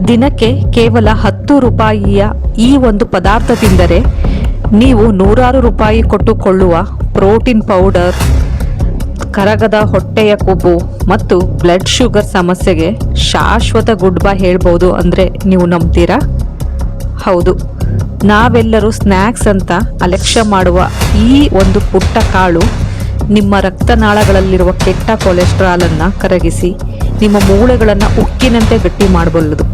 ದಿನಕ್ಕೆ ಕೇವಲ 10 ರೂಪಾಯಿಯ ಈ ಒಂದು ಪದಾರ್ಥ ತಿಂದರೆ ನೀವು ನೂರಾರು ರೂಪಾಯಿ ಕೊಟ್ಟುಕೊಳ್ಳುವ ಪ್ರೋಟೀನ್ ಪೌಡರ್, ಕರಗದ ಹೊಟ್ಟೆಯ ಕೊಬ್ಬು ಮತ್ತು ಬ್ಲಡ್ ಶುಗರ್ ಸಮಸ್ಯೆಗೆ ಶಾಶ್ವತ ಗುಡ್ ಬೈ ಹೇಳ್ಬೋದು ಅಂದರೆ ನೀವು ನಂಬ್ತೀರಾ? ಹೌದು, ನಾವೆಲ್ಲರೂ ಸ್ನ್ಯಾಕ್ಸ್ ಅಂತ ಅಲಕ್ಷ್ಯ ಮಾಡುವ ಈ ಒಂದು ಪುಟ್ಟ ಕಾಳು ನಿಮ್ಮ ರಕ್ತನಾಳಗಳಲ್ಲಿರುವ ಕೆಟ್ಟ ಕೊಲೆಸ್ಟ್ರಾಲನ್ನು ಕರಗಿಸಿ ನಿಮ್ಮ ಮೂಳೆಗಳನ್ನು ಉಕ್ಕಿನಂತೆ ಗಟ್ಟಿ ಮಾಡಬಲ್ಲದು.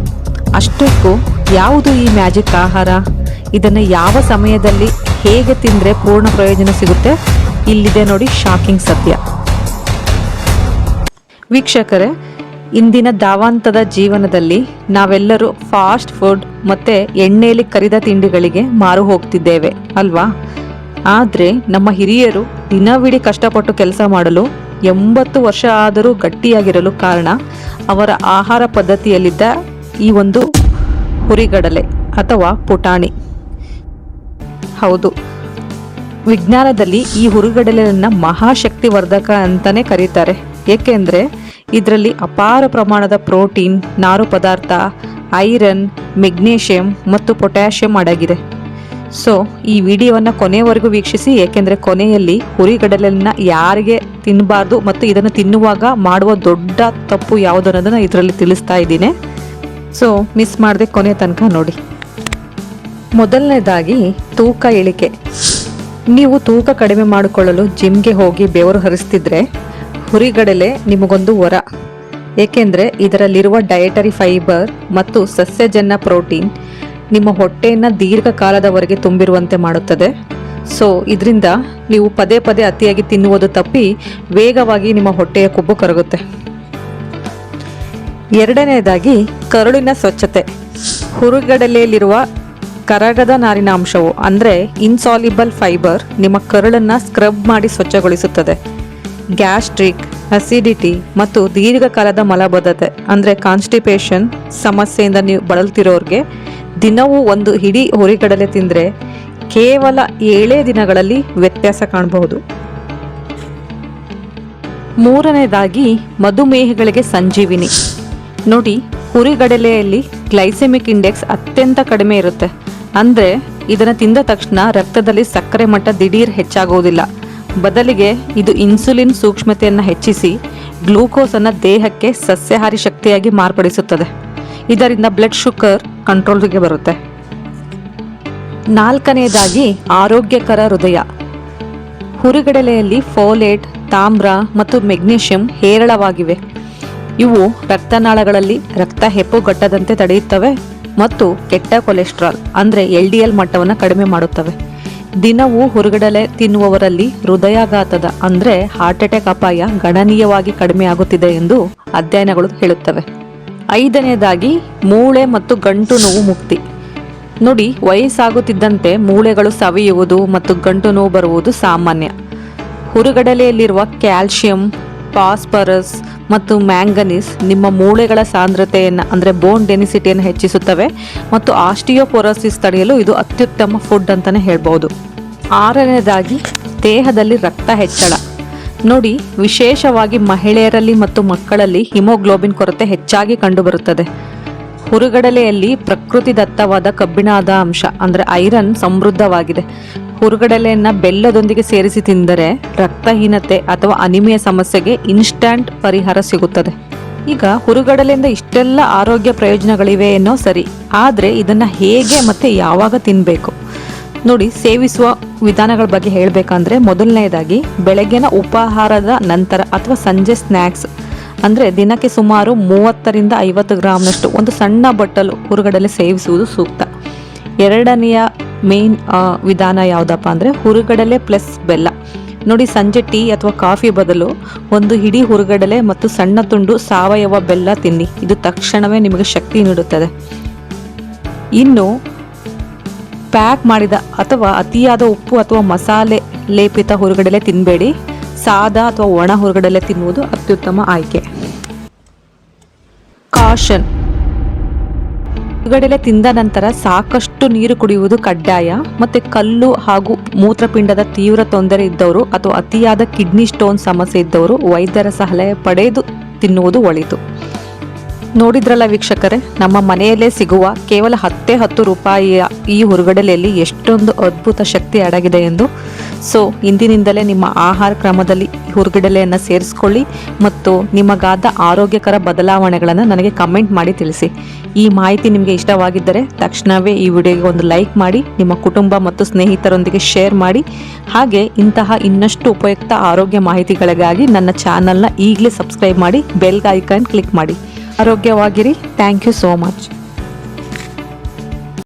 ಅಷ್ಟಕ್ಕೂ ಯಾವುದು ಈ ಮ್ಯಾಜಿಕ್ ಆಹಾರ? ಇದನ್ನು ಯಾವ ಸಮಯದಲ್ಲಿ ಹೇಗೆ ತಿಂದರೆ ಪೂರ್ಣ ಪ್ರಯೋಜನ ಸಿಗುತ್ತೆ? ಇಲ್ಲಿದೆ ನೋಡಿ ಶಾಕಿಂಗ್ ಸತ್ಯ. ವೀಕ್ಷಕರೇ, ಇಂದಿನ ಧಾವಂತದ ಜೀವನದಲ್ಲಿ ನಾವೆಲ್ಲರೂ ಫಾಸ್ಟ್ ಫುಡ್ ಮತ್ತು ಎಣ್ಣೆಯಲ್ಲಿ ಕರಿದ ತಿಂಡಿಗಳಿಗೆ ಮಾರು ಹೋಗ್ತಿದ್ದೇವೆ ಅಲ್ವಾ? ಆದರೆ ನಮ್ಮ ಹಿರಿಯರು ದಿನವಿಡೀ ಕಷ್ಟಪಟ್ಟು ಕೆಲಸ ಮಾಡಲು 80 ವರ್ಷ ಆದರೂ ಗಟ್ಟಿಯಾಗಿರಲು ಕಾರಣ ಅವರ ಆಹಾರ ಪದ್ಧತಿಯಲ್ಲಿದ್ದ ಈ ಒಂದು ಹುರಿಗಡಲೆ ಅಥವಾ ಪುಟಾಣಿ. ಹೌದು, ವಿಜ್ಞಾನದಲ್ಲಿ ಈ ಹುರಿಗಡಲೆಯನ್ನು ಮಹಾಶಕ್ತಿವರ್ಧಕ ಅಂತಲೇ ಕರೀತಾರೆ. ಏಕೆಂದರೆ ಇದರಲ್ಲಿ ಅಪಾರ ಪ್ರಮಾಣದ ಪ್ರೋಟೀನ್, ನಾರು ಪದಾರ್ಥ, ಐರನ್, ಮೆಗ್ನೀಷಿಯಂ ಮತ್ತು ಪೊಟ್ಯಾಷಿಯಂ ಅಡಗಿದೆ. ಸೊ ಈ ವಿಡಿಯೋವನ್ನು ಕೊನೆಯವರೆಗೂ ವೀಕ್ಷಿಸಿ, ಏಕೆಂದರೆ ಕೊನೆಯಲ್ಲಿ ಹುರಿಗಡಲೆಯನ್ನು ಯಾರಿಗೆ ತಿನ್ನಬಾರ್ದು ಮತ್ತು ಇದನ್ನು ತಿನ್ನುವಾಗ ಮಾಡುವ ದೊಡ್ಡ ತಪ್ಪು ಯಾವುದು ಅನ್ನೋದನ್ನು ಇದರಲ್ಲಿ ತಿಳಿಸ್ತಾ ಇದ್ದೀನಿ. ಸೊ ಮಿಸ್ ಮಾಡದೆ ಕೊನೆ ತನಕ ನೋಡಿ. ಮೊದಲನೇದಾಗಿ ತೂಕ ಇಳಿಕೆ. ನೀವು ತೂಕ ಕಡಿಮೆ ಮಾಡಿಕೊಳ್ಳಲು ಜಿಮ್ಗೆ ಹೋಗಿ ಬೆವರು ಹರಿಸ್ತಿದ್ರೆ ಹುರಿಗಡಲೆ ನಿಮಗೊಂದು ವರ. ಏಕೆಂದರೆ ಇದರಲ್ಲಿರುವ ಡಯಟರಿ ಫೈಬರ್ ಮತ್ತು ಸಸ್ಯಜನ್ಯ ಪ್ರೋಟೀನ್ ನಿಮ್ಮ ಹೊಟ್ಟೆಯನ್ನು ದೀರ್ಘಕಾಲದವರೆಗೆ ತುಂಬಿರುವಂತೆ ಮಾಡುತ್ತದೆ. ಸೊ ಇದರಿಂದ ನೀವು ಪದೇ ಪದೇ ಅತಿಯಾಗಿ ತಿನ್ನುವುದು ತಪ್ಪಿ ವೇಗವಾಗಿ ನಿಮ್ಮ ಹೊಟ್ಟೆಯ ಕೊಬ್ಬು ಕರಗುತ್ತೆ. ಎರಡನೆಯದಾಗಿ ಕರುಳಿನ ಸ್ವಚ್ಛತೆ. ಹುರಿಗಡಲೆಯಲ್ಲಿರುವ ಕರಗದ ನಾರಿನ ಅಂಶವು ಅಂದರೆ ಇನ್ಸಾಲ್ಯುಬಲ್ ಫೈಬರ್ ನಿಮ್ಮ ಕರುಳನ್ನು ಸ್ಕ್ರಬ್ ಮಾಡಿ ಸ್ವಚ್ಛಗೊಳಿಸುತ್ತದೆ. ಗ್ಯಾಸ್ಟ್ರಿಕ್, ಅಸಿಡಿಟಿ ಮತ್ತು ದೀರ್ಘಕಾಲದ ಮಲಬದ್ಧತೆ ಅಂದರೆ ಕಾನ್ಸ್ಟಿಪೇಷನ್ ಸಮಸ್ಯೆಯಿಂದ ನೀವು ಬಳಲ್ತಿರೋರಿಗೆ ದಿನವೂ ಒಂದು ಹಿಡಿ ಹುರಿಗಡಲೆ ತಿಂದರೆ ಕೇವಲ 7 ದಿನಗಳಲ್ಲಿ ವ್ಯತ್ಯಾಸ ಕಾಣಬಹುದು. ಮೂರನೇದಾಗಿ ಮಧುಮೇಹಿಗಳಿಗೆ ಸಂಜೀವಿನಿ. ನೋಡಿ, ಹುರಿಗಡಲೆಯಲ್ಲಿ ಗ್ಲೈಸೆಮಿಕ್ ಇಂಡೆಕ್ಸ್ ಅತ್ಯಂತ ಕಡಿಮೆ ಇರುತ್ತೆ. ಅಂದರೆ ಇದನ್ನು ತಿಂದ ತಕ್ಷಣ ರಕ್ತದಲ್ಲಿ ಸಕ್ಕರೆ ಮಟ್ಟ ದಿಢೀರ್ ಹೆಚ್ಚಾಗುವುದಿಲ್ಲ. ಬದಲಿಗೆ ಇದು ಇನ್ಸುಲಿನ್ ಸೂಕ್ಷ್ಮತೆಯನ್ನು ಹೆಚ್ಚಿಸಿ ಗ್ಲೂಕೋಸನ್ನು ದೇಹಕ್ಕೆ ಸಸ್ಯಾಹಾರಿ ಶಕ್ತಿಯಾಗಿ ಮಾರ್ಪಡಿಸುತ್ತದೆ. ಇದರಿಂದ ಬ್ಲಡ್ ಶುಗರ್ ಕಂಟ್ರೋಲ್ಗೆ ಬರುತ್ತೆ. ನಾಲ್ಕನೆಯದಾಗಿ ಆರೋಗ್ಯಕರ ಹೃದಯ. ಹುರಿಗಡಲೆಯಲ್ಲಿ ಫೋಲೇಟ್, ತಾಮ್ರ ಮತ್ತು ಮೆಗ್ನೀಷಿಯಂ ಹೇರಳವಾಗಿವೆ. ಇವು ರಕ್ತನಾಳಗಳಲ್ಲಿ ರಕ್ತ ಹೆಪ್ಪುಗಟ್ಟದಂತೆ ತಡೆಯುತ್ತವೆ ಮತ್ತು ಕೆಟ್ಟ ಕೊಲೆಸ್ಟ್ರಾಲ್ ಅಂದರೆ LDL ಮಟ್ಟವನ್ನು ಕಡಿಮೆ ಮಾಡುತ್ತವೆ. ದಿನವೂ ಹುರಿಗಡಲೆ ತಿನ್ನುವವರಲ್ಲಿ ಹೃದಯಾಘಾತದ ಅಂದರೆ ಹಾರ್ಟ್ ಅಟ್ಯಾಕ್ ಅಪಾಯ ಗಣನೀಯವಾಗಿ ಕಡಿಮೆ ಆಗುತ್ತಿದೆ ಎಂದು ಅಧ್ಯಯನಗಳು ಹೇಳುತ್ತವೆ. ಐದನೆಯದಾಗಿ ಮೂಳೆ ಮತ್ತು ಗಂಟು ನೋವು ಮುಕ್ತಿ. ನೋಡಿ, ವಯಸ್ಸಾಗುತ್ತಿದ್ದಂತೆ ಮೂಳೆಗಳು ಸವಿಯುವುದು ಮತ್ತು ಗಂಟು ನೋವು ಬರುವುದು ಸಾಮಾನ್ಯ. ಹುರಿಗಡಲೆಯಲ್ಲಿರುವ ಕ್ಯಾಲ್ಶಿಯಂ, ಫಾಸ್ಫರಸ್ ಮತ್ತು ಮ್ಯಾಂಗನೀಸ್ ನಿಮ್ಮ ಮೂಳೆಗಳ ಸಾಂದ್ರತೆಯನ್ನು ಅಂದರೆ ಬೋನ್ ಡೆನ್ಸಿಟಿಯನ್ನು ಹೆಚ್ಚಿಸುತ್ತವೆ ಮತ್ತು ಆಸ್ಟಿಯೋಪೊರೋಸಿಸ್ ತಡೆಯಲು ಇದು ಅತ್ಯುತ್ತಮ ಫುಡ್ ಅಂತಲೇ ಹೇಳ್ಬೋದು. ಆರನೇದಾಗಿ ದೇಹದಲ್ಲಿ ರಕ್ತ ಹೆಚ್ಚಳ. ನೋಡಿ, ವಿಶೇಷವಾಗಿ ಮಹಿಳೆಯರಲ್ಲಿ ಮತ್ತು ಮಕ್ಕಳಲ್ಲಿ ಹಿಮೋಗ್ಲೋಬಿನ್ ಕೊರತೆ ಹೆಚ್ಚಾಗಿ ಕಂಡುಬರುತ್ತದೆ. ಹುರಿಗಡಲೆಯಲ್ಲಿ ಪ್ರಕೃತಿದತ್ತವಾದ ಕಬ್ಬಿಣದ ಅಂಶ ಅಂದರೆ ಐರನ್ ಸಮೃದ್ಧವಾಗಿದೆ. ಹುರಿಗಡಲೆಯನ್ನು ಬೆಲ್ಲದೊಂದಿಗೆ ಸೇರಿಸಿ ತಿಂದರೆ ರಕ್ತಹೀನತೆ ಅಥವಾ ಅನಿಮಿಯಾ ಸಮಸ್ಯೆಗೆ ಇನ್ಸ್ಟಂಟ್ ಪರಿಹಾರ ಸಿಗುತ್ತದೆ. ಈಗ ಹುರಿಗಡಲೆಯಿಂದ ಇಷ್ಟೆಲ್ಲ ಆರೋಗ್ಯ ಪ್ರಯೋಜನಗಳಿವೆ ಏನೋ ಸರಿ, ಆದರೆ ಇದನ್ನು ಹೇಗೆ ಮತ್ತು ಯಾವಾಗ ತಿನ್ನಬೇಕು ನೋಡಿ. ಸೇವಿಸುವ ವಿಧಾನಗಳ ಬಗ್ಗೆ ಹೇಳಬೇಕಂದ್ರೆ ಮೊದಲನೇದಾಗಿ ಬೆಳಗ್ಗಿನ ಉಪಹಾರದ ನಂತರ ಅಥವಾ ಸಂಜೆ ಸ್ನ್ಯಾಕ್ಸ್ ಅಂದರೆ ದಿನಕ್ಕೆ ಸುಮಾರು 30ರಿಂದ 50 ಗ್ರಾಮ್ನಷ್ಟು ಒಂದು ಸಣ್ಣ ಬಟ್ಟಲು ಹುರಿಗಡಲೆ ಸೇವಿಸುವುದು ಸೂಕ್ತ. ಎರಡನೆಯ ಮೇನ್ ವಿಧಾನ ಯಾವುದಪ್ಪ ಅಂದರೆ ಹುರಿಗಡಲೆ ಪ್ಲಸ್ ಬೆಲ್ಲ. ನೋಡಿ, ಸಂಜೆ ಟೀ ಅಥವಾ ಕಾಫಿ ಬದಲು ಒಂದು ಹಿಡಿ ಹುರಿಗಡಲೆ ಮತ್ತು ಸಣ್ಣ ತುಂಡು ಸಾವಯವ ಬೆಲ್ಲ ತಿನ್ನಿ. ಇದು ತಕ್ಷಣವೇ ನಿಮಗೆ ಶಕ್ತಿ ನೀಡುತ್ತದೆ. ಇನ್ನು ಪ್ಯಾಕ್ ಮಾಡಿದ ಅಥವಾ ಅತಿಯಾದ ಉಪ್ಪು ಅಥವಾ ಮಸಾಲೆ ಲೇಪಿತ ಹುರಿಗಡಲೆ ತಿನ್ನಬೇಡಿ. ಸಾದಾ ಅಥವಾ ಒಣ ಹುರಿಗಡಲೆ ತಿನ್ನುವುದು ಅತ್ಯುತ್ತಮ ಆಯ್ಕೆ. ಕಾಷನ್. ಹುರಿಗಡಲೆ ತಿಂದ ನಂತರ ಸಾಕಷ್ಟು ನೀರು ಕುಡಿಯುವುದು ಕಡ್ಡಾಯ. ಮತ್ತು ಕಲ್ಲು ಹಾಗೂ ಮೂತ್ರಪಿಂಡದ ತೀವ್ರ ತೊಂದರೆ ಇದ್ದವರು ಅಥವಾ ಅತಿಯಾದ ಕಿಡ್ನಿ ಸ್ಟೋನ್ ಸಮಸ್ಯೆ ಇದ್ದವರು ವೈದ್ಯರ ಸಲಹೆ ಪಡೆದು ತಿನ್ನುವುದು ಒಳಿತು. ನೋಡಿದ್ರಲ್ಲ ವೀಕ್ಷಕರೇ, ನಮ್ಮ ಮನೆಯಲ್ಲೇ ಸಿಗುವ ಕೇವಲ 10 ರೂಪಾಯಿಯ ಈ ಹುರುಗಡಲೆಯಲ್ಲಿ ಎಷ್ಟೊಂದು ಅದ್ಭುತ ಶಕ್ತಿ ಅಡಗಿದೆ ಎಂದು. ಸೊ ಇಂದಿನಿಂದಲೇ ನಿಮ್ಮ ಆಹಾರ ಕ್ರಮದಲ್ಲಿ ಹುರುಗಡಲೆಯನ್ನು ಸೇರಿಸ್ಕೊಳ್ಳಿ ಮತ್ತು ನಿಮಗಾದ ಆರೋಗ್ಯಕರ ಬದಲಾವಣೆಗಳನ್ನು ನನಗೆ ಕಮೆಂಟ್ ಮಾಡಿ ತಿಳಿಸಿ. ಈ ಮಾಹಿತಿ ನಿಮಗೆ ಇಷ್ಟವಾಗಿದ್ದರೆ ತಕ್ಷಣವೇ ಈ ವಿಡಿಯೋಗೆ ಒಂದು ಲೈಕ್ ಮಾಡಿ, ನಿಮ್ಮ ಕುಟುಂಬ ಮತ್ತು ಸ್ನೇಹಿತರೊಂದಿಗೆ ಶೇರ್ ಮಾಡಿ. ಹಾಗೆ ಇಂತಹ ಇನ್ನಷ್ಟು ಉಪಯುಕ್ತ ಆರೋಗ್ಯ ಮಾಹಿತಿಗಳಿಗಾಗಿ ನನ್ನ ಚಾನಲ್ನ ಈಗಲೇ ಸಬ್ಸ್ಕ್ರೈಬ್ ಮಾಡಿ, ಬೆಲ್ ಐಕಾನ್ ಕ್ಲಿಕ್ ಮಾಡಿ. ಆರೋಗ್ಯವಾಗಿರಿ. Thank you so much.